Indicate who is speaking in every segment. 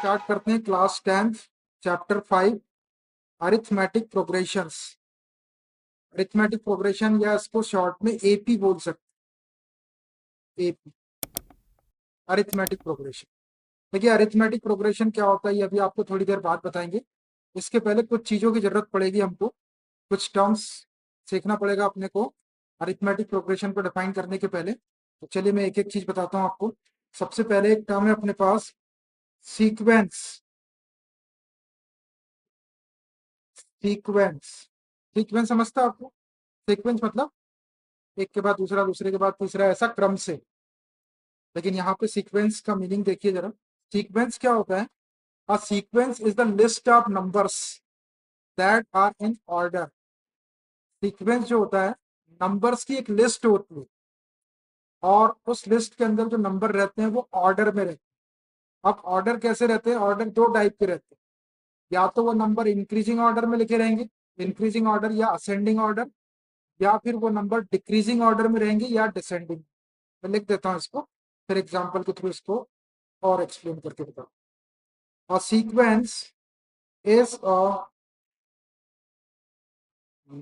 Speaker 1: Start करते हैं class 10th chapter 5 arithmetic progressions. Arithmetic progression या इसको शॉर्ट में एपी बोल सकते हैं। AP arithmetic progression. देखिए अरिथमेटिक प्रोग्रेशन क्या होता है ये अभी आपको थोड़ी देर बाद बताएंगे। इसके पहले कुछ चीजों की जरूरत पड़ेगी हमको, कुछ टर्म्स सीखना पड़ेगा अपने को अरिथमेटिक प्रोग्रेशन को डिफाइन करने के पहले। तो चलिए मैं एक एक चीज बताता हूँ आपको। सबसे पहले एक टर्म है अपने पास सीक्वेंस। सीक्वेंस सीक्वेंस समझता है आपको? सीक्वेंस मतलब एक के बाद दूसरा, दूसरे के बाद तीसरा, ऐसा क्रम से। लेकिन यहाँ पे सीक्वेंस का मीनिंग देखिए जरा। सीक्वेंस क्या होता है? A sequence is the list of numbers that are in order. Sequence जो होता है नंबर्स की एक लिस्ट होती है और उस लिस्ट के अंदर जो नंबर रहते हैं वो ऑर्डर में रहते हैं। अब ऑर्डर कैसे रहते हैं? ऑर्डर दो टाइप के रहते हैं। या तो वो नंबर इंक्रीजिंग ऑर्डर में लिखे रहेंगे, इंक्रीजिंग ऑर्डर या असेंडिंग ऑर्डर, या फिर वो नंबर डिक्रीजिंग ऑर्डर में रहेंगे या डिसेंडिंग। मैं लिख देता हूँ इसको, फिर एग्जांपल के थ्रू इसको और एक्सप्लेन करके बताओ। अ sequence is a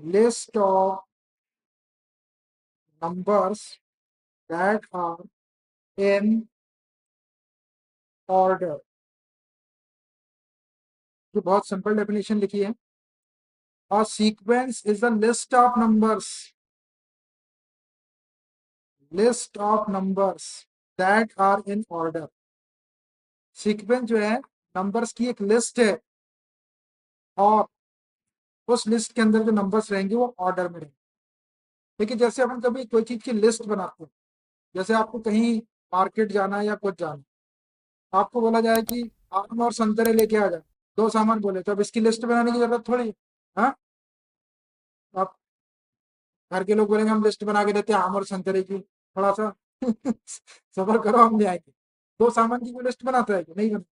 Speaker 1: list of numbers that are in order। ये बहुत सिंपल डेफिनेशन लिखी है। A sequence is a list of numbers that are in order। Sequence जो है नंबर्स की एक लिस्ट है और उस लिस्ट के अंदर जो नंबर्स रहेंगे वो ऑर्डर में रहेंगे। देखिए जैसे अपन कभी कोई चीज की लिस्ट बनाते हैं, जैसे आपको कहीं मार्केट जाना है या कुछ जाना, आपको बोला जाए कि आम और संतरे लेके आ जाए, दो सामान बोले, तो अब इसकी लिस्ट बनाने की जरूरत थोड़ी है। हाँ, आप घर के लोग बोलेंगे हम लिस्ट बना के देते हैं आम और संतरे की, थोड़ा सा सफर करो हम ले आएंगे। दो सामान की कोई लिस्ट बनाता है कि नहीं बनता।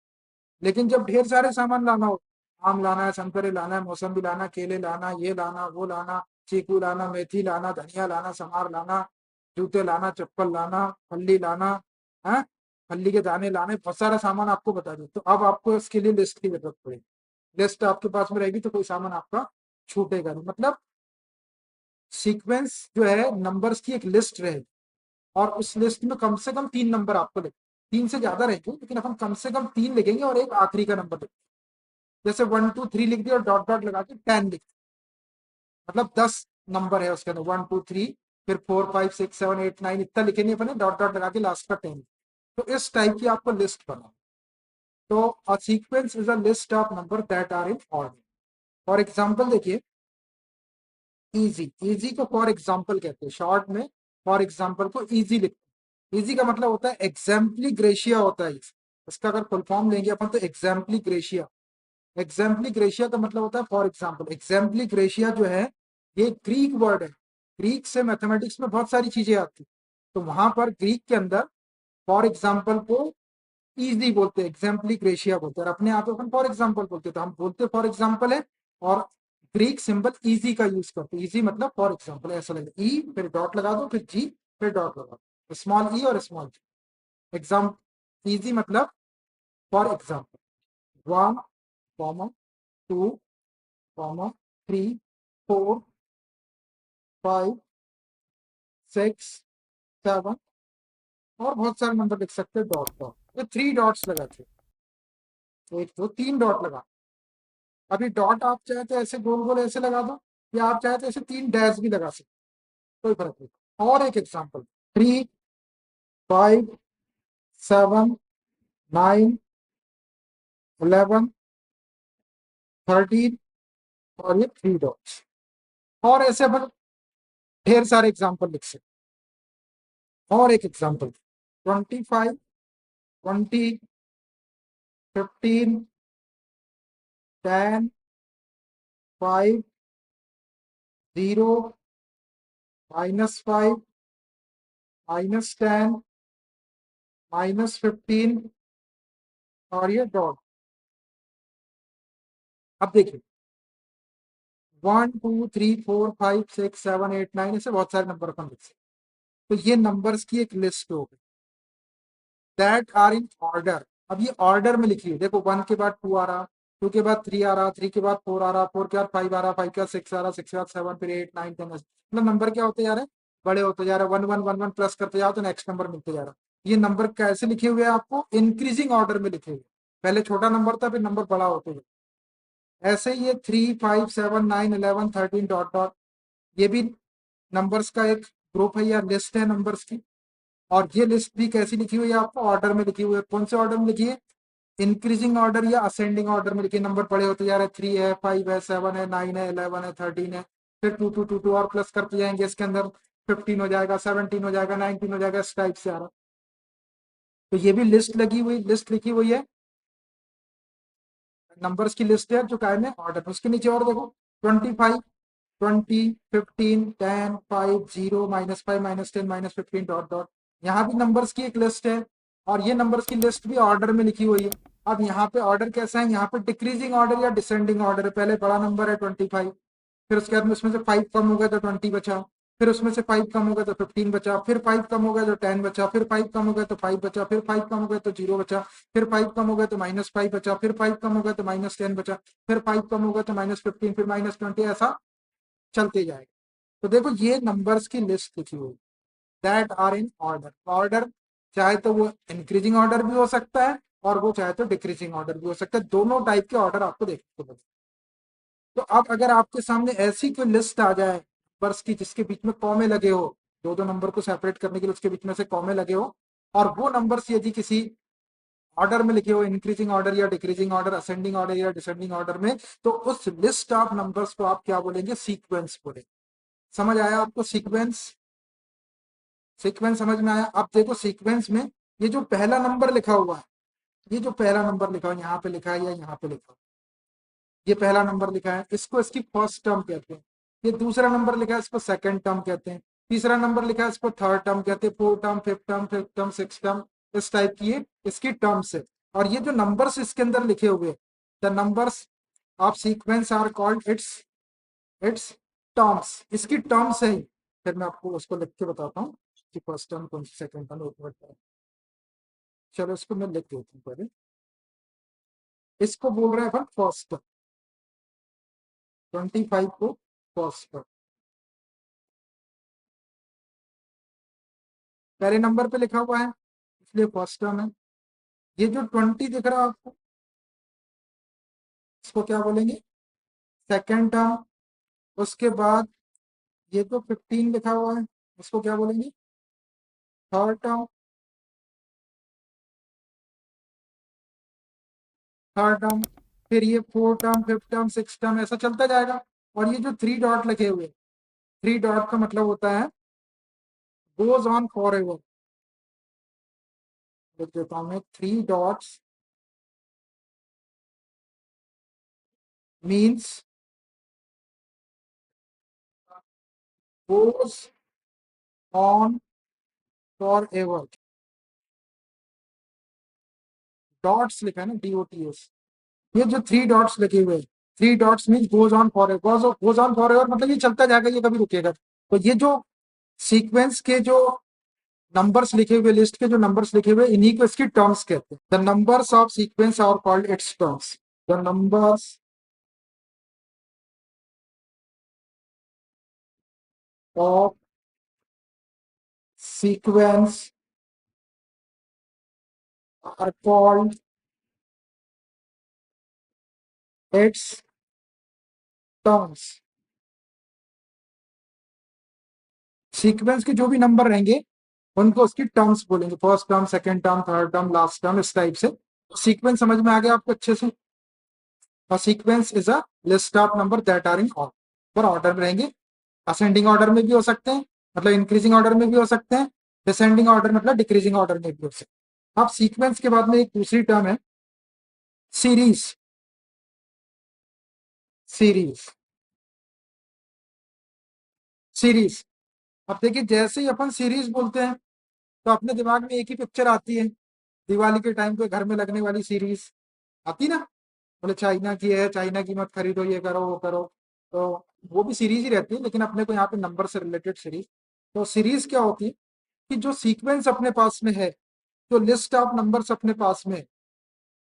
Speaker 1: लेकिन जब ढेर सारे सामान लाना हो, आम लाना है, संतरे लाना है, मौसम्बी लाना, केले लाना, ये लाना, वो लाना, चीकू लाना, मेथी लाना, धनिया लाना, समार लाना, जूते लाना, चप्पल लाना, फल्ली लाना, है, फल्ली के दाने लाने, बहुत सारा सामान आपको बता दो, तो अब आपको इसके लिए लिस्ट की जरूरत पड़ेगी। लिस्ट आपके पास में रहेगी तो कोई सामान आपका छूटेगा नहीं। मतलब सीक्वेंस जो है नंबर्स की एक लिस्ट रहेगी और उस लिस्ट में कम से कम तीन नंबर आपको लिखेंगे। तीन से ज्यादा रहेंगे लेकिन अपन कम से कम तीन लिखेंगे और एक आखिरी का नंबर लिखेंगे। जैसे 1 2 3 लिख दिया और डॉट डॉट लगा के 10 लिख दिया, मतलब 10 नंबर है उसके अंदर, 1 2 3, फिर 4 5 6 7 8 9 इतना लिखेंगे अपने, डॉट डॉट लगा के लास्ट का 10। तो इस टाइप की आपको लिस्ट बना। तो a sequence is a list of number that are in order. For example देखिए, इजी, इजी को फॉर एग्जाम्पल कहते हैं, शॉर्ट में फॉर एग्जाम्पल को इजी लिखते हैं। इजी का मतलब होता है एग्जाम्पली ग्रेशिया होता है। इसका अगर फुल फॉर्म लेंगे अपन तो एग्जाम्पली ग्रेशिया। एग्जाम्पली ग्रेशिया का मतलब होता है फॉर एग्जाम्पल। एग्जाम्पली ग्रेशिया जो है ये ग्रीक वर्ड है। ग्रीक से मैथमेटिक्स में बहुत सारी चीजें आती, तो वहां पर ग्रीक के अंदर फॉर एग्जाम्पल को इजी बोलते हैं, एग्जाम्पली ग्रेशिया बोलते हैं, और अपने आप अपन फॉर एग्जाम्पल बोलते हैं, तो हम बोलते फॉर एग्जाम्पल है और ग्रीक सिंबल इजी का यूज करते हैं। इजी मतलब फॉर एग्जाम्पल, ऐसा लगेगा ई फिर डॉट लगा दो, फिर जी फिर डॉट लगा दो, स्मॉल ई और स्मॉल जी। एग्जाम इजी मतलब फॉर एग्जाम्पल। 1 कॉमा 2 कॉमा 3 4 5 6 7 और बहुत सारे नंबर लिख सकते हैं डॉट डॉट। तो 3 डॉट्स लगाते हैं, एक दो तीन डॉट लगा। अभी डॉट आप चाहे तो ऐसे गोल गोल ऐसे लगा दो, या आप चाहे तो ऐसे तीन डैश भी लगा सकते, कोई फर्क नहीं। और एक एग्जांपल, 3 5 7 9 11 13 और ये 3 डॉट्स। और ऐसे अपन ढेर सारे एग्जांपल लिख सकते। और एक एग्जांपल, 25 20 15 10 5 0 -5 -10 -15 और ये डॉट। अब देखिए 1 2 3 4 5 6 7 8 9 ऐसे बहुत सारे नंबर अपन लिख सकते। तो ये नंबर्स की एक लिस्ट हो गई दैट आर इन ऑर्डर। अब ये ऑर्डर में लिखी है, देखो 1 के बाद 2 आ रहा, 2 के बाद 3 आ रहा, 3 के बाद 4 आ रहा, 4 के बाद 5 आ रहा, 5 के बाद 6 आ रहा, 6 के बाद 7, फिर 8 9 10, मतलब नंबर क्या होते जा रहे हैं, बड़े होते जा रहे हैं। 1 1 1 1 प्लस करते जाओ तो नेक्स्ट नंबर मिलते जा रहा है। ये नंबर कैसे लिखे हुए हैं आपको, इंक्रीजिंग ऑर्डर में लिखे हुए, पहले छोटा नंबर था फिर नंबर बड़ा होते गया। ऐसे ये 3 5 7 9 11 13 डॉट डॉट, ये भी नंबर्स का एक ग्रुप है या लिस्ट है नंबर्स की। और ये लिस्ट भी कैसी लिखी हुई है आपको, ऑर्डर में लिखी हुई है। कौन से ऑर्डर में लिखी है, इंक्रीजिंग ऑर्डर या असेंडिंग ऑर्डर में लिखी है। नंबर बड़े होते जा रहे हैं, 3 है, 5 है, 7 है, 9 है, 11 है, 13 है, फिर 2 2 2 2 और प्लस करते जाएंगे, इसके अंदर 15 हो जाएगा, 17 हो जाएगा, 19 हो जाएगा, इस टाइप से आ रहा। तो ये भी लिस्ट लगी हुई, लिस्ट लिखी हुई है, नंबर्स की लिस्ट है जो काय में ऑर्डर। उसके नीचे और देखो 25 20 15 10 5 0 -5 -10 -15 डॉट डॉट, यहाँ भी नंबर्स की एक लिस्ट है। और ये नंबर्स की लिस्ट भी ऑर्डर में लिखी हुई है। अब यहाँ पे ऑर्डर कैसा है, यहाँ पे डिक्रीजिंग ऑर्डर या डिसेंडिंग ऑर्डर है। पहले बड़ा नंबर है 25, फिर उसके बाद में उसमें से 5 कम हो गया तो 20 बचा, फिर उसमें से 5 कम हो गया तो 15 बचा, फिर 5 कम हो गया तो 10 बचा, फिर 5 कम हो गया तो 5 बचा, फिर 5 कम हो गया तो 0 बचा, फिर 5 कम हो गया तो -5 बचा, फिर 5 कम हो गया तो -10 बचा, फिर 5 कम हो गया तो -15, फिर -20, ऐसा चलते जाएगा। तो देखो ये नंबर्स की लिस्ट लिखी हुई, that are in order. Order चाहे तो वो इंक्रीजिंग ऑर्डर भी हो सकता है और वो चाहे तो डिक्रीजिंग ऑर्डर भी हो सकता है, दोनों टाइप के ऑर्डर आपको देखने को मिलते हैं। तो अब अगर आपके सामने ऐसी कोई लिस्ट आ जाए नंबर्स की जिसके बीच में कॉमे लगे हो, दो दो नंबर को सेपरेट करने के लिए उसके बीच में से कॉमे लगे हो, और वो नंबर्स यदि किसी ऑर्डर में लिखे हो, इंक्रीजिंग ऑर्डर या डिक्रीजिंग ऑर्डर, असेंडिंग ऑर्डर या डिसेंडिंग ऑर्डर में, तो उस लिस्ट ऑफ नंबर्स को आप क्या बोलेंगे, सीक्वेंस बोलेंगे। समझ आया आपको सीक्वेंस, सीक्वेंस समझ में आया। अब देखो सीक्वेंस में ये जो पहला नंबर लिखा हुआ है, ये जो पहला नंबर लिखा हुआ है, यहाँ पे लिखा है या यहाँ पे लिखा है, ये पहला नंबर लिखा है, इसको इसकी फर्स्ट टर्म कहते हैं। ये दूसरा नंबर लिखा है, इसको सेकंड टर्म कहते हैं। तीसरा नंबर लिखा है, इसको थर्ड टर्म कहते हैं। Fourth term, fifth term, six term, इस टाइप की इसकी टर्म्स है। और ये जो नंबर्स इसके अंदर लिखे हुए, the numbers of sequence are called its terms, इसकी टर्म्स है। फिर मैं आपको उसको लिख के बताता हूँ कि फर्स्ट टर्म कौन सी, सेकंड टर्म, एक मिनट। चलो इसको मैं लिख देता हूँ पहले। इसको बोल रहे हैं अपन फर्स्ट टर्म, 25 को फर्स्ट टर्म, पहले नंबर पे लिखा हुआ है इसलिए फर्स्ट टर्म है। ये जो 20 दिख रहा है आपको, इसको क्या बोलेंगे, सेकंड टर्म। उसके बाद ये जो 15 लिखा हुआ है, इसको क्या बोलेंगे, थर्ड टर्म। थर्ड टर्म, फिर ये fourth term, fifth term, six term, ऐसा चलता जाएगा। और ये जो 3 डॉट लगे हुए, 3 डॉट का मतलब होता है गोज ऑन फॉर एवर। लिख देता हूं मैं, 3 dots means goes on for ever. Dots लिखा है ना, DOTS। ये जो 3 डॉट्स लगे हुए, 3 dots mean goes on for ever, goes on for ever मतलब ये चलता जाएगा, ये कभी रुकेगा। तो ये जो सीक्वेंस के जो नंबर्स लिखे हुए, लिस्ट के जो नंबर्स लिखे हुए, इन्हीं को इसकी टर्म्स कहते हैं। The numbers of sequence are called its terms. The numbers of sequence are called its terms. Sequence के जो भी नंबर रहेंगे उनको उसकी टर्म्स बोलेंगे, first term, second term, third term, last term, इस टाइप से। सीक्वेंस समझ में आ गया आपको अच्छे से। और sequence is a list of number that are in order, order में रहेंगे। असेंडिंग ऑर्डर में भी हो सकते हैं, मतलब इंक्रीजिंग ऑर्डर में भी हो सकते हैं। डिसेंडिंग ऑर्डर मतलब डिक्रीजिंग ऑर्डर में भी हो सकते हैं। अब सीक्वेंस के बाद में एक दूसरी टर्म है सीरीज। Series, series. अब देखिए जैसे ही अपन सीरीज बोलते हैं तो अपने दिमाग में एक ही पिक्चर आती है, दिवाली के टाइम पे घर में लगने वाली सीरीज आती ना, बोले चाइना की है, चाइना की मत खरीदो, ये करो वो करो। तो वो भी सीरीज ही रहती है, लेकिन अपने को यहाँ पे नंबर से रिलेटेड सीरीज। तो सीरीज क्या होती है कि जो सीक्वेंस अपने पास में है, जो लिस्ट ऑफ नंबर्स अपने पास में,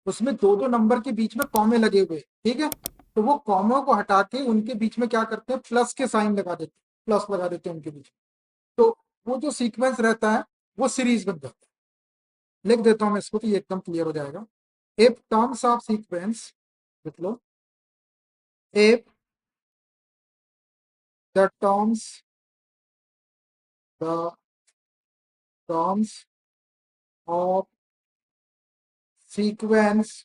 Speaker 1: उसमें दो दो नंबर के बीच में कॉमे लगे हुए, ठीक है, तो वो कॉमों को हटा के उनके बीच में क्या करते हैं, प्लस के साइन लगा देते हैं, प्लस लगा देते हैं उनके बीच में। तो वो जो सीक्वेंस रहता है वो सीरीज बन जाता है। लिख देता हूं मैं इसको तो ये एकदम क्लियर हो जाएगा। इफ टर्म्स ऑफ सीक्वेंस, लिख लो, if the the terms of sequence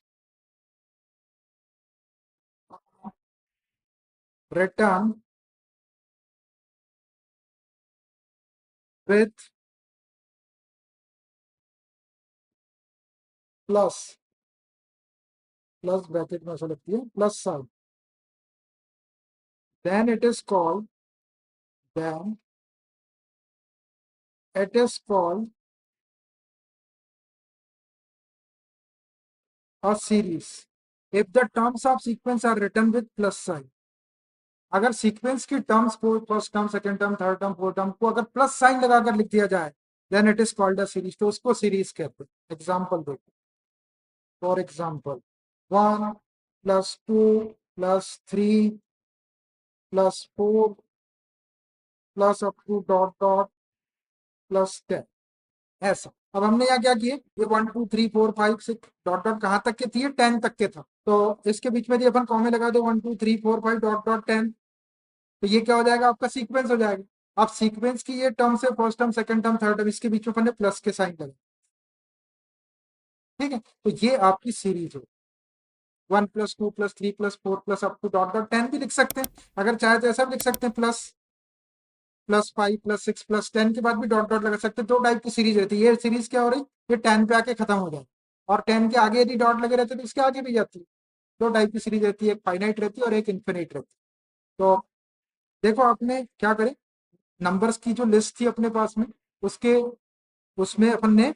Speaker 1: written with plus, plus bracket में ऐसा लिखती है plus sign, then it is called then it is called a series if the terms of sequence are written with plus sign। अगर sequence की terms को first term, second term, third term, fourth term को अगर plus sign लगाकर लिख दिया जाए then it is called a series, तो उसको सीरीज कहते हैं। एग्जांपल देखो, for example 1 plus 2 plus 3 plus 4 plus up to dot dot plus 10, ऐसा। अब हमने यहाँ क्या किए, ये 1 2 3 4 5 6 डॉट डॉट कहाँ तक के थी, 10 तक के था, तो इसके बीच में अपन कॉमे लगा दो 1 2 3 4 5 डॉट डॉट 10, तो ये क्या हो जाएगा, आपका सीक्वेंस हो जाएगा। अब सीक्वेंस की ये टर्म से first term, second term, third term, इसके बीच में अपन ने प्लस के साइन लगे, ठीक है, तो ये आपकी सीरीज हो। 1 plus 2 plus 3 plus 4 plus up to dot dot 10 भी लिख सकते हैं, अगर चाहे तो ऐसा भी लिख सकते हैं, प्लस प्लस 5 प्लस 6 प्लस 10 के बाद भी डॉट डॉट लगा सकते हैं। दो टाइप की सीरीज रहती है, ये सीरीज क्या हो रही, ये 10 पे आके खत्म हो जाए, और 10 के आगे यदि डॉट लगे रहते तो इसके आगे भी जाती है। दो टाइप की सीरीज रहती है, एक फाइनाइट रहती है और एक इन्फिनिट रहती है। तो देखो आपने क्या करे, नंबर्स की जो लिस्ट थी अपने पास में, उसके उसमें अपन ने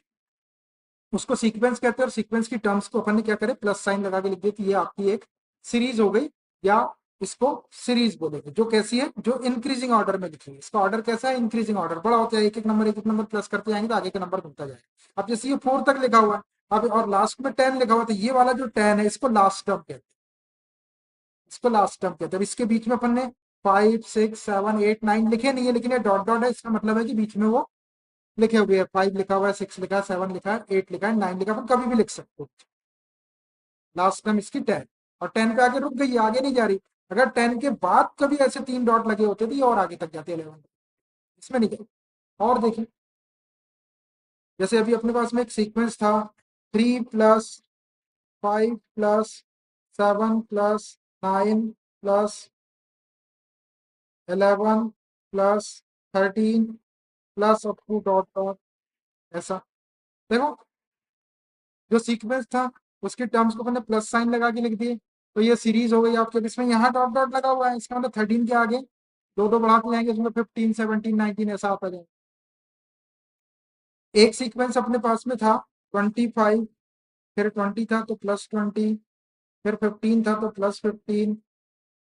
Speaker 1: उसको सीक्वेंस कहते हैं, और सीक्वेंस की टर्म्स को अपन ने क्या करे, प्लस साइन लगा के लिख दिया, ये आपकी एक सीरीज हो गई, या इसको सीरीज बोलेंगे। जो कैसी है, जो इंक्रीजिंग ऑर्डर में लिखेंगे, इसका ऑर्डर कैसा है, इंक्रीजिंग ऑर्डर, बड़ा होता है, एक एक नंबर प्लस करते जाएंगे तो आगे का नंबर घूमता जाएगा। अब जैसे ये 4 तक लिखा हुआ है, अब और लास्ट में 10 लिखा हुआ, तो ये वाला जो 10 है इसको लास्ट टर्म कहते हैं, इसको लास्ट टर्म कहते हैं। इसके बीच में अपन ने 5 6 7 8 9 लिखे नहीं है, लेकिन ये डॉट डॉट है, इसका मतलब है कि बीच में वो लिखे हुए हैं, 5 लिखा हुआ है, 6 लिखा है, 7 लिखा है, 8 लिखा है, 9 लिखा है, अपन कभी भी लिख सकते हो। लास्ट टर्म इसकी 10, और 10 पे आगे रुक गई, आगे नहीं जा रही। अगर 10 के बाद कभी ऐसे 3 डॉट लगे होते तो ये और आगे तक जाते 11, इसमें नहीं गई। और देखिए, जैसे अभी अपने पास में एक सीक्वेंस था, 3 plus 5 plus 7 plus 9 plus 11 plus 13 plus up to dot dot, ऐसा। देखो, जो सीक्वेंस था उसके टर्म्स को मैंने प्लस साइन लगा के लिख दिए, तो ये सीरीज हो गई आपके। इसमें यहाँ डॉट डॉट लगा हुआ है, इसका मतलब 13 के आगे दो दो बढ़ाते जाएंगे, उसमें 15 17 19 ऐसा आता जाएगा। एक सीक्वेंस अपने पास में था 25, फिर 20 था तो प्लस 20, फिर 15 था तो प्लस 15,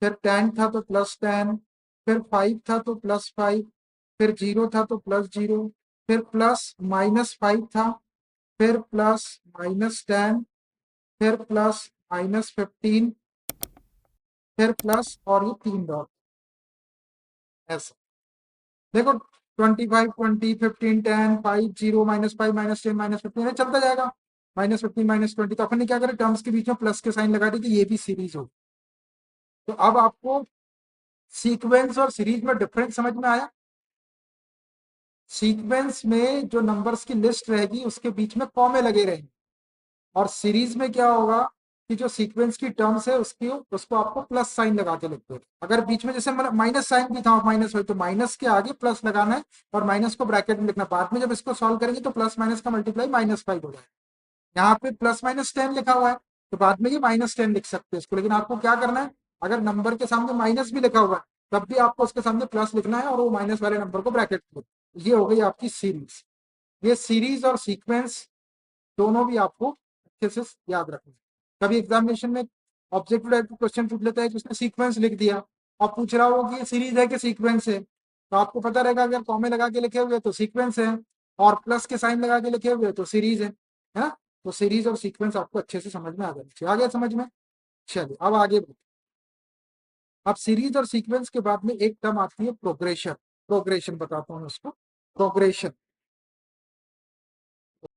Speaker 1: फिर 10 था तो प्लस 10, फिर 5 था तो प्लस 5, फिर 0 था तो प्लस 0, फिर प्लस माइनस 5 था, फिर प्लस माइनस 10, फिर प्लस माइनस 15, फिर प्लस और ये 3 डॉट, ऐसा। देखो 25 20 15 10 5 0 -5 -10 -15 चलता जाएगा, -15 -20, तो अपन ने क्या करें, टर्म्स के बीच में प्लस के साइन लगा दी, कि ये भी सीरीज हो। तो अब आपको सीक्वेंस और सीरीज में डिफरेंस समझ में आया। सीक्वेंस में जो नंबर्स की लिस्ट रहेगी उसके बीच में कॉमे लगे रहेंगे, और सीरीज में क्या होगा कि जो सीक्वेंस की टर्म्स है उसकी उसको आपको प्लस साइन लगा के लिखते हैं। अगर बीच में जैसे माइनस साइन भी था, माइनस हो तो माइनस के आगे प्लस लगाना है, और माइनस को ब्रैकेट में लिखना। बाद में जब इसको सॉल्व करेंगे तो प्लस माइनस का मल्टीप्लाई -5 हो जाएगा। यहाँ पे प्लस माइनस 10 लिखा हुआ है, तो बाद में ये -10 लिख सकते हैं इसको, लेकिन आपको क्या करना है, अगर नंबर के सामने माइनस भी लिखा हुआ है तब भी आपको उसके सामने प्लस लिखना है, और वो माइनस वाले नंबर को ब्रैकेट में। ये हो गई आपकी सीरीज। ये सीरीज और सीक्वेंस दोनों भी आपको अच्छे से याद रखना है। कभी एग्जामिनेशन में ऑब्जेक्टिव टाइप का क्वेश्चन पूछ लेता है कि उसने सीक्वेंस लिख दिया, और पूछ रहा हो कि ये सीरीज है कि सीक्वेंस है, तो आपको पता रहेगा अगर कॉमे लगा के लिखे हुए तो सीक्वेंस है, और प्लस के साइन लगा के लिखे हुए तो सीरीज है ना। तो सीरीज और सीक्वेंस आपको अच्छे से समझ में आ जाना चाहिए। आ गया समझ में? चलिए अब आगे बढ़ते। अब सीरीज और सीक्वेंस के बाद में एक टर्म आती है प्रोग्रेशन। प्रोग्रेशन बताता हूँ उसको, प्रोग्रेशन।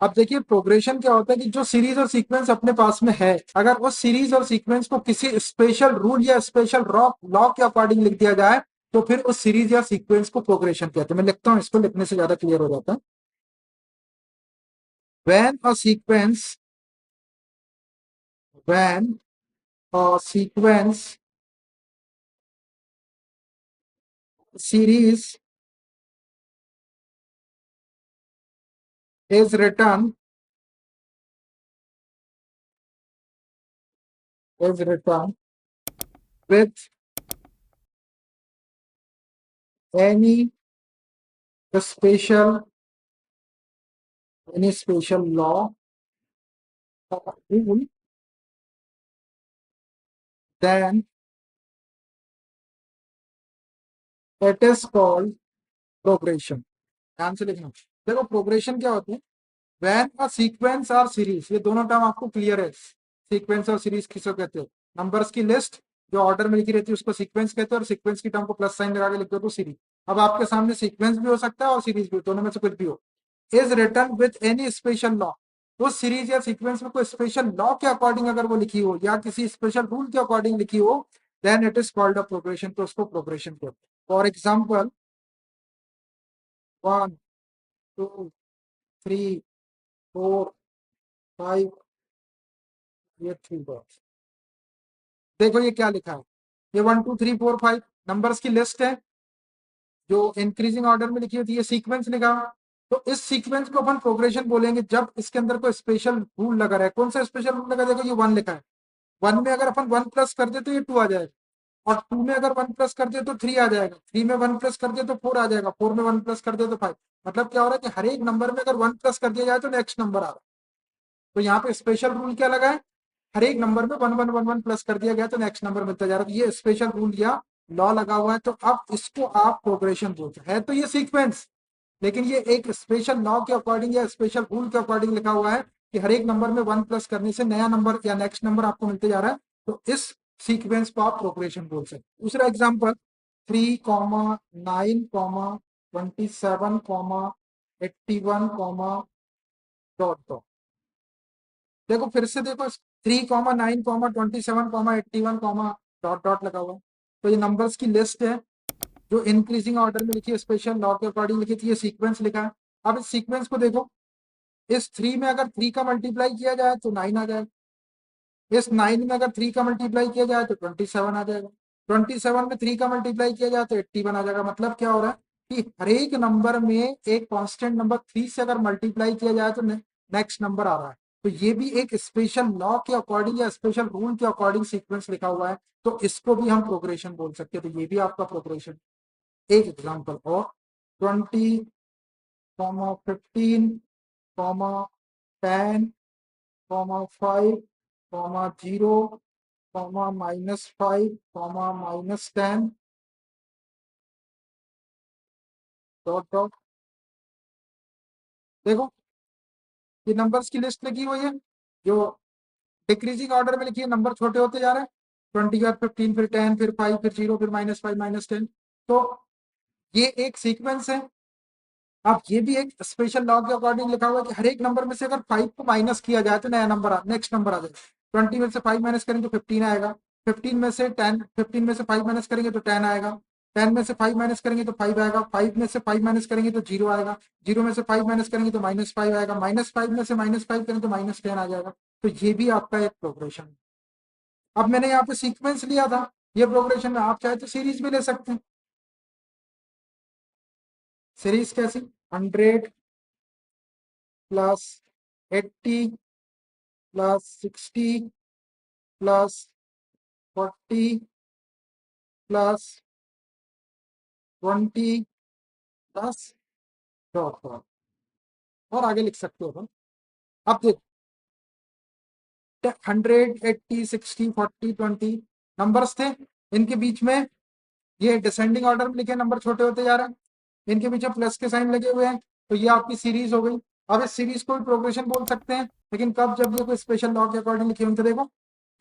Speaker 1: अब देखिए प्रोग्रेशन क्या होता है कि जो सीरीज और सीक्वेंस अपने पास में है, अगर उस सीरीज और सीक्वेंस को किसी स्पेशल रूल या स्पेशल लॉ के अकॉर्डिंग लिख दिया जाए तो फिर उस सीरीज या सीक्वेंस को प्रोग्रेशन कहते हैं। मैं लिखता हूं, इसको लिखने से ज्यादा क्लियर हो जाता है। When a sequence, when a sequence series is written is written with any special law or rule, then it is called progression। ध्यान से लिखना। देखो प्रोग्रेशन क्या होती है, वैन अ सीक्वेंस और सीरीज, ये दोनों टर्म आपको क्लियर है। सीक्वेंस और सीरीज किसको कहते हैं? नंबर्स की लिस्ट जो ऑर्डर में लिखी रहती है उसको सीक्वेंस कहते हैं, और सीक्वेंस की टर्म को प्लस साइन लगा के लिखते हो तो सीरीज। अब आपके सामने सीक्वेंस भी हो सकता है और सीरीज भी, दोनों में से कुछ भी हो। Is written with any special law, उस सीरीज या सीक्वेंस में कोई स्पेशल लॉ के अकॉर्डिंग अगर वो लिखी हो या किसी स्पेशल रूल के अकॉर्डिंग लिखी हो, then it is called a progression, तो उसको प्रोग्रेशन कहते हैं। फॉर एग्जाम्पल 1 2 3 4 5, ये 3 डॉट्स। देखो ये क्या लिखा है, ये 1 2 3 4 5 नंबर्स की लिस्ट है जो इंक्रीजिंग ऑर्डर में लिखी होती है, सीक्वेंस लिखा। तो इस सीक्वेंस को अपन प्रोग्रेशन बोलेंगे जब इसके अंदर कोई स्पेशल रूल लगा है। कौन सा स्पेशल रूल लगा? देखो ये 1 लिखा है, 1 में अगर अपन 1 प्लस कर दे तो ये 2 आ जाएगा, और 2 में अगर 1 प्लस कर दे तो 3 आ जाएगा, 3 में 1 प्लस कर दे तो 4 आ जाएगा, 4 में 1 प्लस कर दे तो 5। मतलब क्या हो रहा है कि हर एक नंबर में अगर 1 प्लस कर दिया जाए तो नेक्स्ट नंबर आ रहा है। तो यहाँ पे स्पेशल रूल क्या लगा है, हर एक नंबर में 1 1 1 1 प्लस कर दिया गया तो नेक्स्ट नंबर मिलता जा रहा है। तो ये स्पेशल रूल या लॉ लगा हुआ है, तो अब इसको आप प्रोग्रेशन बोलते हैं। तो ये सीक्वेंस, लेकिन ये एक स्पेशल लॉ के अकॉर्डिंग या स्पेशल रूल के अकॉर्डिंग लिखा हुआ है कि हर एक नंबर में 1 प्लस करने से नया नंबर या नेक्स्ट नंबर आपको मिलते जा रहा है। तो इस सीक्वेंस को आप प्रोग्रेशन बोल सकते हैं। दूसरा एग्जाम्पल 3 9 27 81 देखो फिर से देखो, 3 9 27 81 डॉट डॉट लगा हुआ है। तो ये नंबर्स की लिस्ट है जो इंक्रीजिंग ऑर्डर में लिखी है, स्पेशल लॉ के अकॉर्डिंग लिखी थी, ये सीक्वेंस लिखा है। अब इस सीक्वेंस को देखो, इस 3 में अगर 3 का मल्टीप्लाई किया जाए तो 9 आ जाएगा, इस 9 में अगर 3 का मल्टीप्लाई किया जाए तो 27 आ जाएगा, 27 में 3 का मल्टीप्लाई किया जाए तो 81 आ जाएगा। मतलब क्या हो रहा है कि हर एक नंबर में एक कांस्टेंट नंबर 3 से अगर मल्टीप्लाई किया जाए तो नेक्स्ट नंबर आ रहा है। तो ये भी एक स्पेशल लॉ के अकॉर्डिंग या स्पेशल रूल के अकॉर्डिंग सीक्वेंस लिखा हुआ है, तो इसको भी हम प्रोग्रेशन बोल सकते हैं। तो ये भी आपका प्रोग्रेशन। एक एग्जाम्पल और 20 -15 -10 -0 -5 -10 डॉट डॉट। देखो ये नंबर्स की लिस्ट लगी हुई है जो डिक्रीजिंग ऑर्डर में लिखी है, नंबर छोटे होते जा रहे हैं। 20 के बाद 15, फिर 10, फिर 5, फिर 0, फिर -5 -10। तो ये एक सीक्वेंस है। अब ये भी एक स्पेशल लॉ के अकॉर्डिंग लिखा हुआ है कि हर एक नंबर में से अगर 5 को माइनस किया जाए तो नया नंबर नेक्स्ट नंबर आ जाएगा। 20 में से 5 माइनस करेंगे तो 15 आएगा, 15 में से 5 माइनस करेंगे तो 10 आएगा, 10 में से 5 माइनस करेंगे तो 5 आएगा, 5 में से 5 माइनस करेंगे तो 0 आएगा, 0 में से 5 माइनस करेंगे तो -5 आएगा, -5 में से -5 करेंगे तो -10 आ जाएगा। तो ये भी आपका एक प्रोग्रेशन है। अब मैंने यहाँ पे सीक्वेंस लिया था, ये प्रोग्रेशन में आप चाहे तो सीरीज भी ले सकते हैं। सीरीज कैसी? 100 +80 +60 +40 +20 डॉट डॉट, और आगे लिख सकते हो अपन। अब देखो 100 80 60 40 20 नंबर्स थे, इनके बीच में ये डिसेंडिंग ऑर्डर में लिखे नंबर छोटे होते जा रहे हैं, इनके पीछे प्लस के साइन लगे हुए हैं, तो ये आपकी सीरीज हो गई। अब इस सीरीज को भी प्रोग्रेशन बोल सकते हैं। लेकिन कब, जब ये कोई स्पेशल लॉ के अकॉर्डिंग लिखे होंगे। तो देखो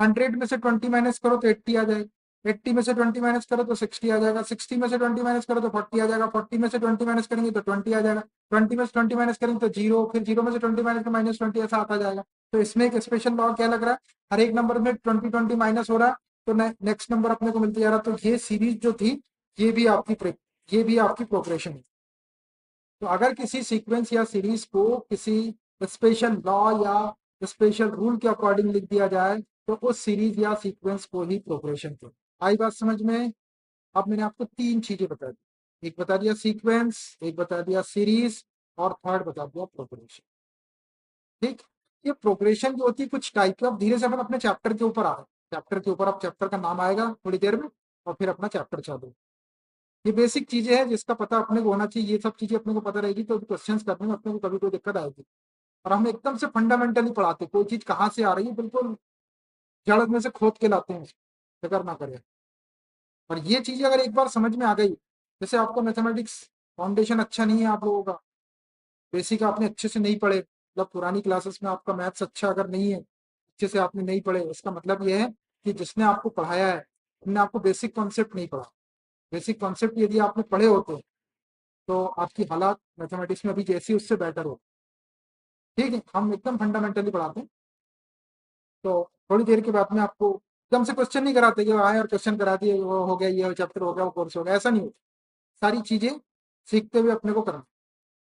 Speaker 1: 100 में से 20 माइनस करो तो 80 आ जाएगा, 80 में से 20 माइनस करो तो 60 आ जाएगा, 60 में से 20 माइनस करो तो 40 आ जाएगा, 40 में से 20 माइनस करेंगे तो 20 आ जाएगा, 20 में से 20 माइनस करेंगे तो जीरो, फिर जीरो में से 20 माइनस माइनस 20 ऐसा आता जाएगा। तो इसमें एक स्पेशल लॉ क्या लग रहा है, हर एक नंबर में 20 माइनस हो रहा है तो नेक्स्ट नंबर अपने को मिलते जा रहा। तो ये सीरीज जो थी ये भी आपकी प्रोग्रेशन है। तो अगर किसी सीक्वेंस या सीरीज को किसी स्पेशल लॉ या स्पेशल रूल के अकॉर्डिंग लिख दिया जाए तो उस सीरीज या सीक्वेंस को ही प्रोग्रेशन कहते हैं। आई बात समझ में। अब मैंने आपको तीन चीजें बता दी, एक बता दिया सीक्वेंस, एक बता दिया सीरीज, और थर्ड बता दिया प्रोग्रेशन। ठीक। ये प्रोग्रेशन जो होती है कुछ टाइप की, अब धीरे से अपन अपने चैप्टर के ऊपर आ रहे हैं, चैप्टर के ऊपर अब चैप्टर का नाम आएगा थोड़ी देर में और फिर अपना चैप्टर चालू। ये बेसिक चीजें हैं जिसका पता अपने को होना चाहिए, ये सब चीजें अपने को पता रहेगी तो क्वेश्चंस करने में अपने को कभी कोई दिक्कत आएगी। और हम एकदम से फंडामेंटली पढ़ाते, कोई चीज कहाँ से आ रही है बिल्कुल जड़ में से खोद के लाते हैं, फिक्र ना करें। और ये चीजें अगर एक बार समझ में आ गई, जैसे आपका मैथमेटिक्स फाउंडेशन अच्छा नहीं है आप लोगों का, बेसिक आपने अच्छे से नहीं पढ़े, मतलब पुरानी क्लासेस में आपका मैथ्स अच्छा अगर नहीं है, अच्छे से आपने नहीं पढ़े, इसका मतलब ये है कि जिसने आपको पढ़ाया है उन्होंने आपको बेसिक कॉन्सेप्ट नहीं पढ़ा। बेसिक कॉन्सेप्ट यदि आपने पढ़े होते तो आपकी हालात मैथमेटिक्स में अभी जैसी उससे बेटर हो। ठीक है, हम एकदम फंडामेंटली पढ़ाते हैं। तो थोड़ी देर के बाद में आपको एकदम से क्वेश्चन नहीं कराते कि आए और क्वेश्चन करा दिए, वो हो गया, ये चैप्टर हो गया, वो कोर्स हो गया, ऐसा नहीं होता। सारी चीजें सीखते हुए अपने को करना।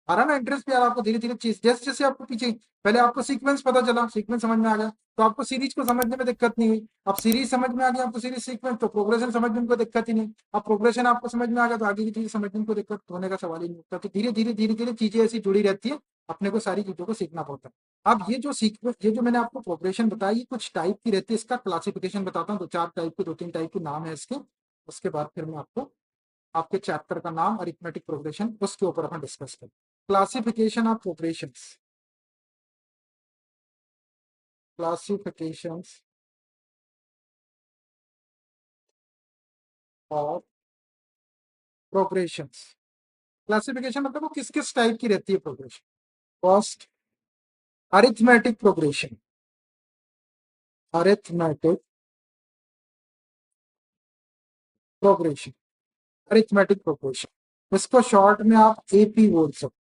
Speaker 1: आ रहा ना इंटरेस्ट भी आ रहा आपको धीरे धीरे चीज, जैसे जैसे आपको पीछे पहले आपको सीक्वेंस पता चला, सीक्वेंस समझ में आ गया तो आपको सीरीज को समझने में दिक्कत नहीं हुई। अब सीरीज समझ में आ गया आपको, सीरीज सीक्वेंस, तो प्रोग्रेशन समझने में कोई दिक्कत ही नहीं। अब प्रोग्रेशन आपको समझ में आ गया तो आगे की चीज समझने में कोई दिक्कत होने का सवाल ही नहीं होता। तो धीरे धीरे चीजें ऐसी जुड़ी रहती है, अपने को सारी चीजों को सीखना पड़ता है। अब ये जो सीक्वेंस, ये जो मैंने आपको प्रोग्रेशन बताई, ये कुछ टाइप की रहती है, इसका क्लासिफिकेशन बताता हूँ, दो चार टाइप के, दो तीन टाइप के नाम है इसके। उसके बाद फिर मैं आपको आपके चैप्टर का नाम अरिथमेटिक प्रोग्रेशन उसके ऊपर अपन डिस्कस करें। Classification of progressions, classifications of progressions. Classification मतलब वो किस किस टाइप की रहती है progression. First, arithmetic progression, arithmetic progression, arithmetic progression, इसको शॉर्ट में आप एपी बोल सकते।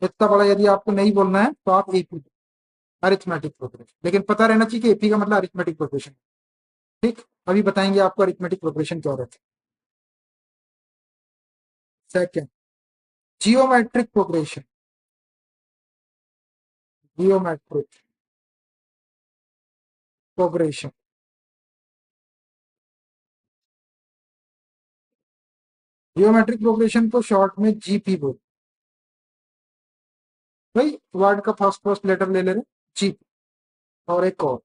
Speaker 1: इतना बड़ा यदि आपको नहीं बोलना है तो आप एपी, अरिथमेटिक प्रोग्रेशन, लेकिन पता रहना चाहिए कि एपी का मतलब अरिथमेटिक प्रोग्रेशन। ठीक, अभी बताएंगे आपको अरिथमेटिक प्रोग्रेशन क्या रहता है। Second, geometric progression, geometric progression, geometric progression को शॉर्ट में जीपी बोल। भाई वर्ड का फर्स्ट फर्स्ट लेटर ले ले रहे, जीपी। और एक और,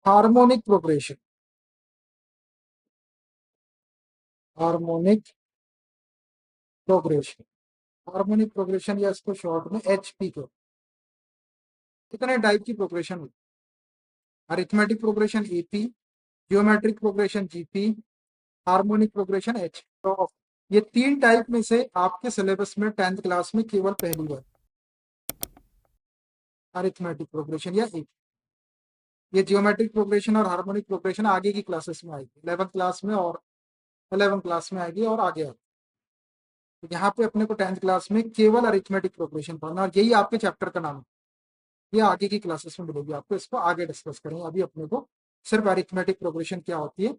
Speaker 1: harmonic progression, harmonic progression, harmonic progression या इसको शॉर्ट में एचपी को। कितने टाइप की प्रोग्रेशन होती है, arithmetic progression AP, geometric progression GP, harmonic progression H. तो ये तीन टाइप में से आपके सिलेबस में 10th क्लास में केवल पहली बार अरिथमेटिक प्रोग्रेशन या एपी। ये जियोमेट्रिक प्रोग्रेशन और हार्मोनिक प्रोग्रेशन आगे की क्लासेस में आएगी, 11th क्लास में और 11th क्लास में आएगी और आगे आएगी। तो यहाँ पे अपने को 10th क्लास में केवल अरिथमेटिक प्रोग्रेशन पढ़ना, और यही आपके चैप्टर का नाम है। ये आगे की क्लासेस में मिलेगी आपको, इसको आगे डिस्कस करेंगे। अभी अपने को सिर्फ अरिथमेटिक प्रोग्रेशन क्या होती है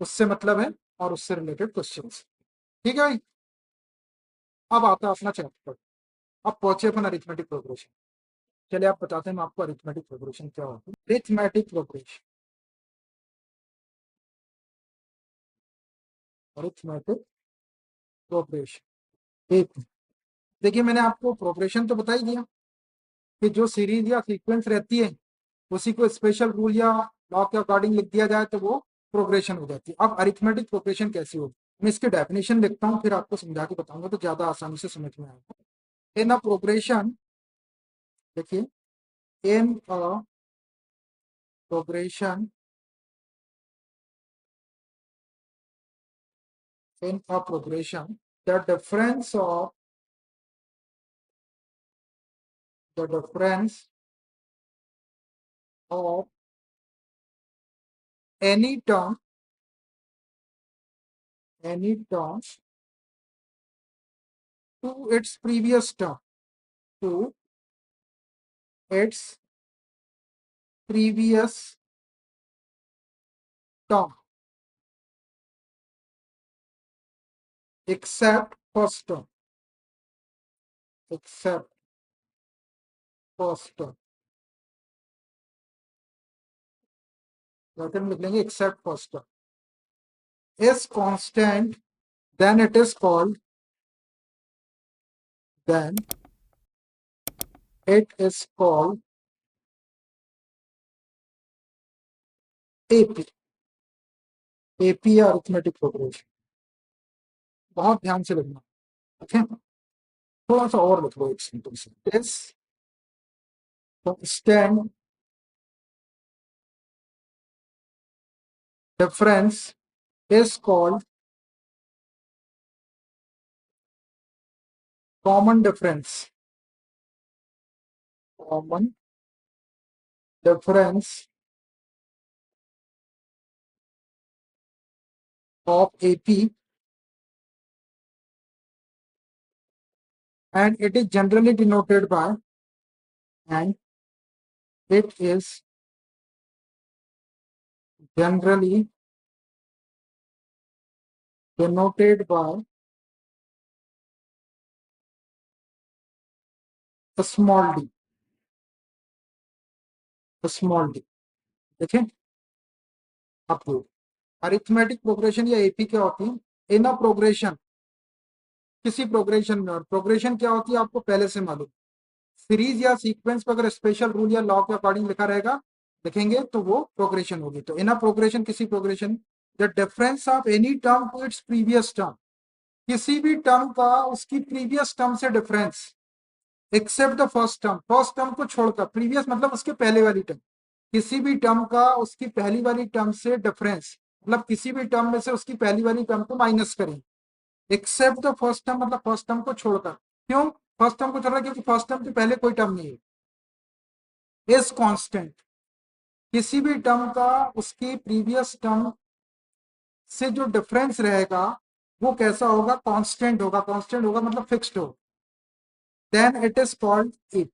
Speaker 1: उससे मतलब है, और उससे रिलेटेड क्वेश्चन। ठीक है भाई, अब आता है अपना चैप्टर। अब पहुंचे अपन अरिथमेटिक प्रोग्रेशन। चलिए आप बताते हैं मैं आपको अरिथमेटिक प्रोग्रेशन क्या होती है। अरिथमेटिक प्रोग्रेशन, अरिथमेटिक प्रोग्रेशन एक, देखिए मैंने आपको प्रोग्रेशन तो बता ही दिया कि जो सीरीज या सीक्वेंस रहती है उसी को स्पेशल रूल या लॉ के अकॉर्डिंग लिख दिया जाए तो वो प्रोग्रेशन हो जाती है। अब अरिथमेटिक प्रोग्रेशन कैसी होगी, मैं इसकी डेफिनेशन लिखता हूँ फिर आपको समझा के बताऊंगा तो ज्यादा आसानी से समझ में आएगा। इन अ प्रोग्रेशन, देखिए, in a progression, in a progression the difference of the difference of any term to its previous term to its previous term except first term except first term bracket में लिख लेंगे except first term is constant then it is called then it is called AP AP या arithmetic progression बहुत ध्यान से लिखना ठीक है थोड़ा सा और लिख लो एक sentence is constant difference is called common difference of AP and it is generally denoted by and it is generally denoted by a small d देखें आपको अरिथमेटिक प्रोग्रेशन या एपी क्या होती है इन अ प्रोग्रेशन किसी प्रोग्रेशन में और progression क्या होती है आपको पहले से मालूम सीरीज या सीक्वेंस पर अगर स्पेशल रूल या लॉ के अकॉर्डिंग लिखा रहेगा लिखेंगे तो वो प्रोग्रेशन होगी तो इन अ प्रोग्रेशन किसी progression the difference of any term to its previous term किसी भी टर्म का उसकी प्रीवियस टर्म से difference except the first term को छोड़कर प्रीवियस मतलब उसके पहले वाली टर्म किसी भी टर्म का उसकी पहली वाली टर्म से डिफरेंस मतलब किसी भी टर्म में से उसकी पहली वाली टर्म को माइनस करें एक्सेप्ट द फर्स्ट टर्म मतलब फर्स्ट टर्म को छोड़कर क्यों फर्स्ट टर्म को छोड़ रहा क्योंकि फर्स्ट टर्म के पहले कोई टर्म नहीं है इज कांस्टेंट किसी भी टर्म का उसकी प्रीवियस टर्म से जो डिफरेंस रहेगा वो कैसा होगा कांस्टेंट होगा मतलब फिक्स्ड होगा then it is called AP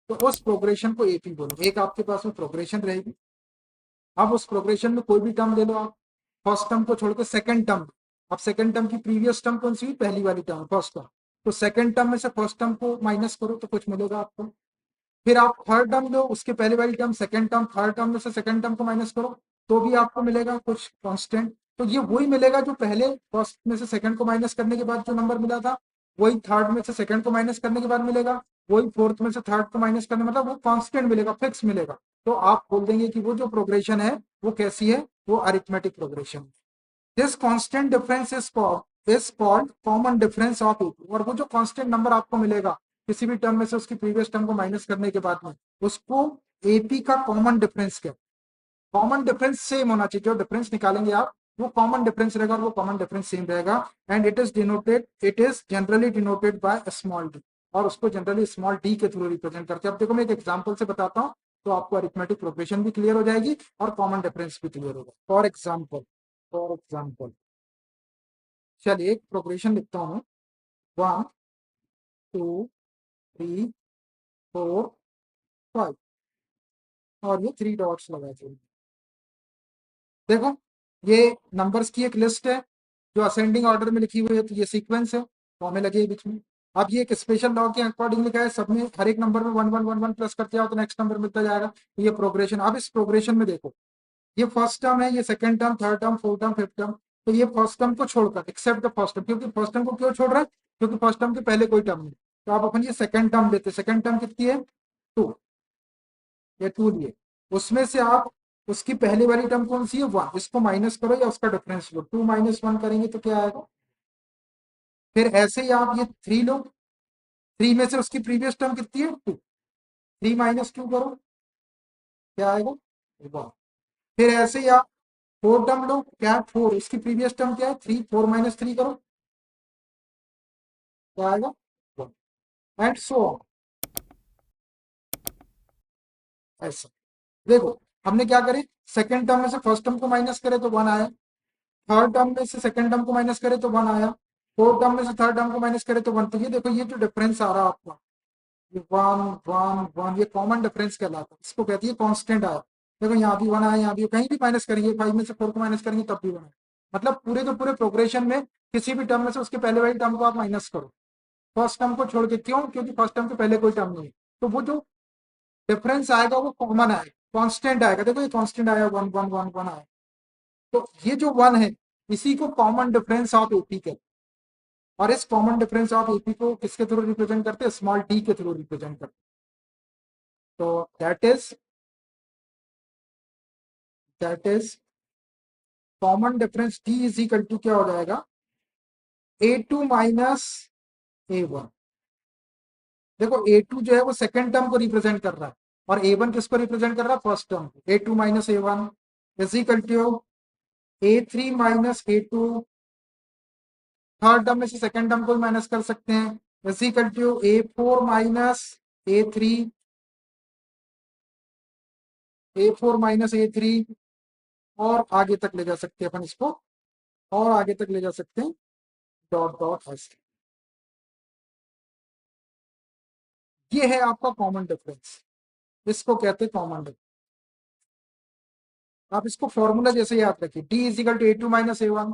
Speaker 1: तो उस प्रोग्रेशन को एपी बोलो एक आपके पास में प्रोग्रेशन रहेगी अब उस प्रोग्रेशन में कोई भी टर्म ले लो आप फर्स्ट टर्म को छोड़कर सेकंड टर्म अब सेकंड टर्म की प्रीवियस टर्म कौन सी पहली वाली टर्म फर्स्ट टर्म तो सेकंड टर्म में से फर्स्ट टर्म को माइनस करो तो कुछ मिलेगा आपको फिर आप थर्ड टर्म लो उसके पहले वाली term second term third term में से सेकंड टर्म को माइनस करो तो भी आपको मिलेगा कुछ कांस्टेंट तो ये वही मिलेगा जो पहले फर्स्ट में से सेकंड को माइनस करने के बाद जो नंबर मिला था वही थर्ड में से सेकंड को माइनस करने के बाद मिलेगा वही फोर्थ में से थर्ड को माइनस करने मतलब वो कांस्टेंट मिलेगा फिक्स मिलेगा तो आप बोल देंगे कि वो जो प्रोग्रेशन है वो कैसी है वो arithmetic progression this constant difference is called common difference of AP और वो जो कांस्टेंट नंबर आपको मिलेगा किसी भी टर्म में से उसकी प्रीवियस टर्म को माइनस करने के बाद में उसको एपी का कॉमन डिफरेंस क्या कॉमन डिफरेंस सेम होना चाहिए जो डिफरेंस निकालेंगे आप वो कॉमन डिफरेंस रहेगा और वो कॉमन डिफरेंस सेम रहेगा and it is generally denoted by small D और उसको जनरली स्मॉल डी के थ्रू रिप्रेजेंट करते हैं अब देखो मैं एक एग्जांपल से बताता हूँ तो आपको अरिथमेटिक प्रोग्रेशन भी क्लियर हो जाएगी और कॉमन डिफरेंस भी क्लियर होगा फॉर एग्जाम्पल चलिए एक प्रोग्रेशन लिखता हूँ 1 2 3 4 5 और ये 3 डॉट्स लगा चाहिए देखो ये नंबर्स की एक लिस्ट है जो असेंडिंग ऑर्डर में लिखी हुई है तो ये सीक्वेंस है तो हमें लगे बीच में अब ये एक स्पेशल लॉ के अकॉर्डिंग लिखा है सब में हर एक नंबर में 1 1 1 1 प्लस करते जाओ तो नेक्स्ट नंबर मिलता जाएगा तो ये प्रोग्रेशन अब इस प्रोग्रेशन में देखो ये फर्स्ट टर्म है ये second term third term fourth term fifth term तो ये फर्स्ट टर्म को छोड़कर एक्सेप्ट द फर्स्ट टर्म क्योंकि फर्स्ट टर्म को क्यों छोड़ रहा है क्योंकि फर्स्ट टर्म के पहले कोई टर्म नहीं तो आप अपन ये सेकंड टर्म लेते सेकंड टर्म कितनी है 2 ये 2 लिए उसमें से आप उसकी पहले वाली टर्म कौन सी है 1 इसको माइनस करो या उसका डिफरेंस लो 2 - 1 करेंगे तो क्या आएगा फिर ऐसे ही आप ये 3 लो 3 में से उसकी प्रीवियस टर्म कितनी है 2 3 - 2 करो क्या आएगा 1 फिर ऐसे ही आप 4 टर्म लो क्या 4 इसकी प्रीवियस टर्म क्या है 3 4 - 3 करो क्या आएगा 1 एंड सो ऑन ऐसा। देखो हमने क्या करे, सेकंड टर्म में से फर्स्ट टर्म को माइनस करे तो 1 आया, थर्ड टर्म में से सेकंड टर्म को माइनस करे तो 1 आया, फोर्थ टर्म में से थर्ड टर्म को माइनस करे तो 1। तो ये देखो ये जो डिफरेंस आ रहा है आपका, ये 1 1 1, ये कॉमन डिफरेंस कहलाता है, इसको कहती है कांस्टेंट आया। देखो यहाँ भी 1 आया, यहाँ भी, कहीं भी माइनस करेंगे, 5 में से 4 को माइनस करेंगे तब भी 1 आया। मतलब पूरे के पूरे प्रोग्रेशन में किसी भी टर्म में से उसके पहले वाली टर्म को आप माइनस करो, फर्स्ट टर्म को छोड़ के। क्यों? क्योंकि फर्स्ट टर्म के पहले कोई टर्म नहीं है, तो वो जो डिफरेंस आएगा वो कॉमन आएगा, कांस्टेंट आएगा। देखो ये कांस्टेंट आया, 1 1 1 1 आया। तो ये जो 1 है इसी को कॉमन डिफरेंस ऑफ एपी कहते हैं। और इस कॉमन डिफरेंस ऑफ एपी को किसके थ्रू रिप्रेजेंट करते हैं? स्मॉल डी के थ्रू रिप्रेजेंट करते हैं। तो that is common difference D is equal to क्या हो जाएगा? A2 minus A1। देखो A2 जो है वो सेकंड टर्म को रिप्रेजेंट कर रहा है, और A1 किसको रिप्रेजेंट कर रहा है? First term. A2 minus A1 is equal to A3 minus A2, third term में से सेकंड टर्म को भी माइनस कर सकते हैं, is equal to A4 minus A3, A4 minus A3। और आगे तक ले जा सकते हैं अपन इसको, और आगे तक ले जा सकते हैं, डॉट डॉट ऐसे। ये है आपका कॉमन डिफरेंस, इसको कहते हैं कॉमन डिफरेंस। आप इसको फॉर्मूला जैसे याद रखिए, D is equal to A2 minus A1,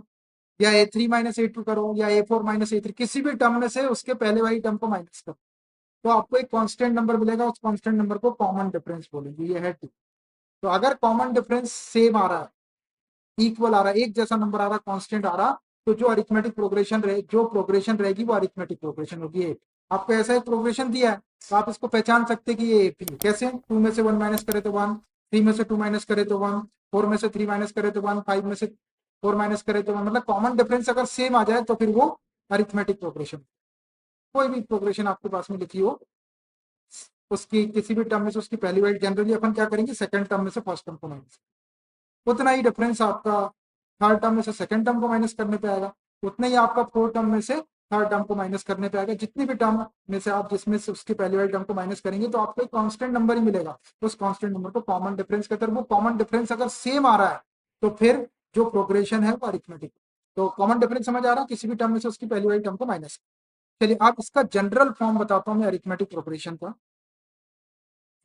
Speaker 1: या A3 माइनस A2 करो, या A4 माइनस A3, किसी भी टर्म में से उसके पहले वाली टर्म को माइनस करो, तो आपको एक कांस्टेंट नंबर मिलेगा। उस कांस्टेंट नंबर को कॉमन डिफरेंस बोलेंगे, ये है टी। तो अगर कॉमन डिफरेंस सेम आ रहा है, इक्वल आ रहा है, एक जैसा नंबर आ रहा है, कांस्टेंट आ रहा, तो जो अरिथमेटिक प्रोग्रेशन रहे, जो प्रोग्रेशन रहेगी वो अरिथमेटिक प्रोग्रेशन होगी। एक आपको ऐसा एक प्रोग्रेशन दिया है तो आप इसको पहचान सकते हैं कि ये एपी है। कैसे? 2 में से 1 माइनस करे तो 1, 3 में से 2 माइनस करे तो 1, 4 में से 3 माइनस करे तो 1, 5 में से 4 माइनस करे तो 1। मतलब कॉमन डिफरेंस अगर सेम आ जाए तो फिर वो अरिथमेटिक प्रोग्रेशन। कोई भी प्रोग्रेशन आपके पास में लिखी हो, उसकी किसी भी टर्म में से उसकी पहली वाली, जनरली अपन क्या करेंगे, सेकंड टर्म में से फर्स्ट टर्म को माइनस, उतना ही डिफरेंस आपका थर्ड टर्म में से सेकंड टर्म को माइनस करने पे आएगा, उतना ही आपका फोर्थ टर्म में से थर्ड टर्म को माइनस करने पे आएगा। जितनी भी टर्म में से आप जिसमें से उसके पहले वाले टर्म को माइनस करेंगे तो आपको एक कांस्टेंट नंबर ही मिलेगा। उस कांस्टेंट नंबर को कॉमन डिफरेंस कहते हैं। वो कॉमन डिफरेंस अगर सेम आ रहा है तो फिर जो प्रोग्रेशन है वो अरिथमेटिक। तो कॉमन डिफरेंस समझ आ रहा है, किसी भी टर्म में से उसकी पहली वाली टर्म को माइनस। चलिए आप इसका जनरल फॉर्म बताता हूँ मैं अरिथमेटिक प्रोग्रेशन का,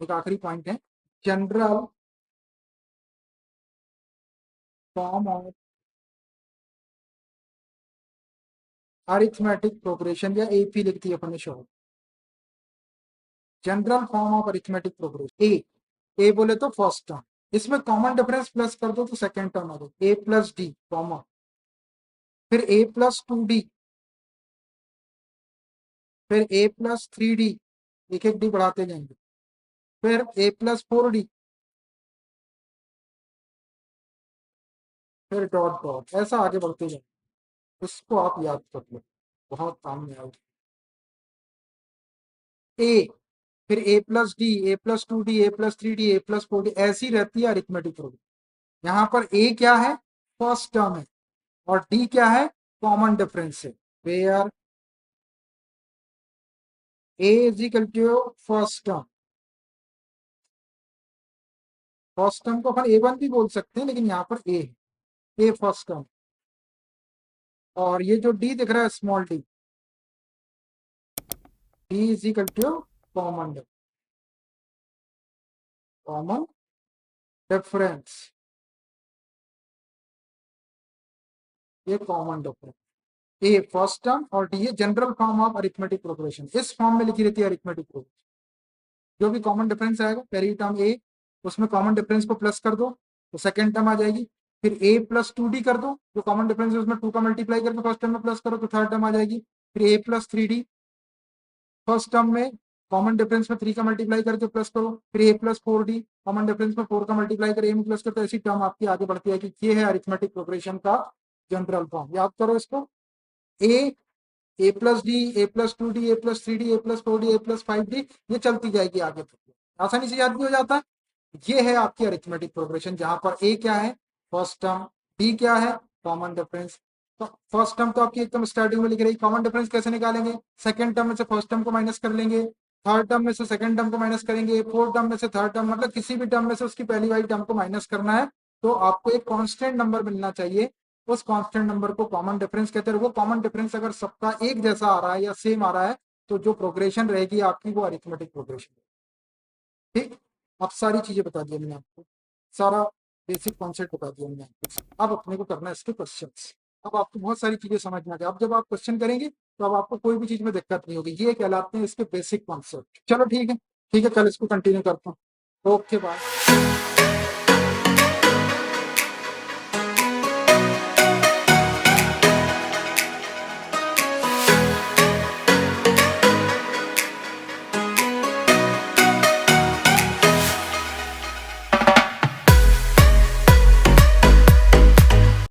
Speaker 1: एक आखिरी पॉइंट है, general form of arithmetic progression, या एपी लिख दिया अपने शो। General form of arithmetic progression a बोले तो फर्स्ट टर्म, इसमें कॉमन डिफरेंस प्लस कर दो तो सेकंड टर्म आ जाए, ए प्लस डी कॉमन, फिर ए प्लस 2D, फिर ए प्लस 3D, एक एक डी बढ़ाते जाएंगे, फिर ए प्लस 4D, फिर डॉट डॉट, ऐसा आगे बढ़ते जाएंगे। इसको आप याद कर लो, बहुत काम में आएगा। ए, फिर ए प्लस डी, ए प्लस 2D, ए प्लस 3D, ए प्लस 4D, ऐसी रहती है अरिथमेटिक प्रोग्रेशन। यहाँ पर ए क्या है? फर्स्ट टर्म है, और डी क्या है? कॉमन डिफरेंस है। Where A is equal to first term, first term को अपन A1 भी बोल सकते हैं, लेकिन यहाँ पर ए है, ए फर्स्ट टर्म। और ये जो डी दिख रहा है small D, D is equal to common common difference, ये common difference. A first term और डी ये general form of arithmetic progression, इस फॉर्म में लिखी रहती है अरिथमेटिक प्रोग्रेशन। जो भी कॉमन डिफरेंस आएगा, पहली टर्म ए, उसमें कॉमन डिफरेंस को प्लस कर दो तो सेकंड टर्म आ जाएगी। फिर ए प्लस 2D कर दो, जो कॉमन डिफरेंस है उसमें 2 का मल्टीप्लाई करके फर्स्ट टर्म में प्लस करो तो थर्ड टर्म आ जाएगी। फिर ए प्लस 3D, फर्स्ट टर्म में कॉमन डिफरेंस में 3 का मल्टीप्लाई करके प्लस करो, फिर ए प्लस 4D, कॉमन डिफरेंस में 4 का मल्टीप्लाई कर ए में प्लस करो, तो ऐसी टर्म आपकी आगे बढ़ती है कि ये है अरिथमेटिक प्रोग्रेशन का जनरल फॉर्म। याद करो इसको, ए, ए प्लस डी, ए प्लस 2D, ए प्लस 3D, ए प्लस 4D, ए प्लस 5D, ये चलती जाएगी आगे तक, आसानी से याद भी हो जाता है। ये है आपकी अरिथमेटिक प्रोग्रेशन, जहां पर ए क्या है? फर्स्ट टर्म, डी क्या है? Common difference. तो फर्स्ट टर्म तो आपकी एकदम स्टार्टिंग में लिख रही, कॉमन डिफरेंस कैसे निकालेंगे? सेकंड टर्म में से फर्स्ट टर्म को माइनस कर लेंगे, थर्ड टर्म में से सेकंड टर्म को माइनस करेंगे, फोर्थ टर्म में से थर्ड टर्म, मतलब किसी भी टर्म में से उसकी पहली वाली टर्म को माइनस करना है। तो आपको एक कांस्टेंट नंबर मिलना चाहिए, उस कांस्टेंट नंबर को कॉमन डिफरेंस कहते हैं। वो कॉमन डिफरेंस अगर सबका एक जैसा आ रहा है या सेम आ रहा है तो जो प्रोग्रेशन रहेगी आपकी वो अरिथमेटिक प्रोग्रेशन। ठीक, अब सारी चीजें बता दी मैंने आपको, सारा बेसिक कॉन्सेप्ट बता दिया मैंने आपको। अब अपने को करना है इसके क्वेश्चंस। अब आपको बहुत सारी चीजें समझ में आ गई। अब जब आप क्वेश्चन करेंगे तो अब आपको कोई भी चीज में दिक्कत नहीं होगी। ये कहलाते हैं इसके बेसिक कॉन्सेप्ट। चलो ठीक है, ठीक है, कल इसको कंटिन्यू करता हूँ। Okay bye.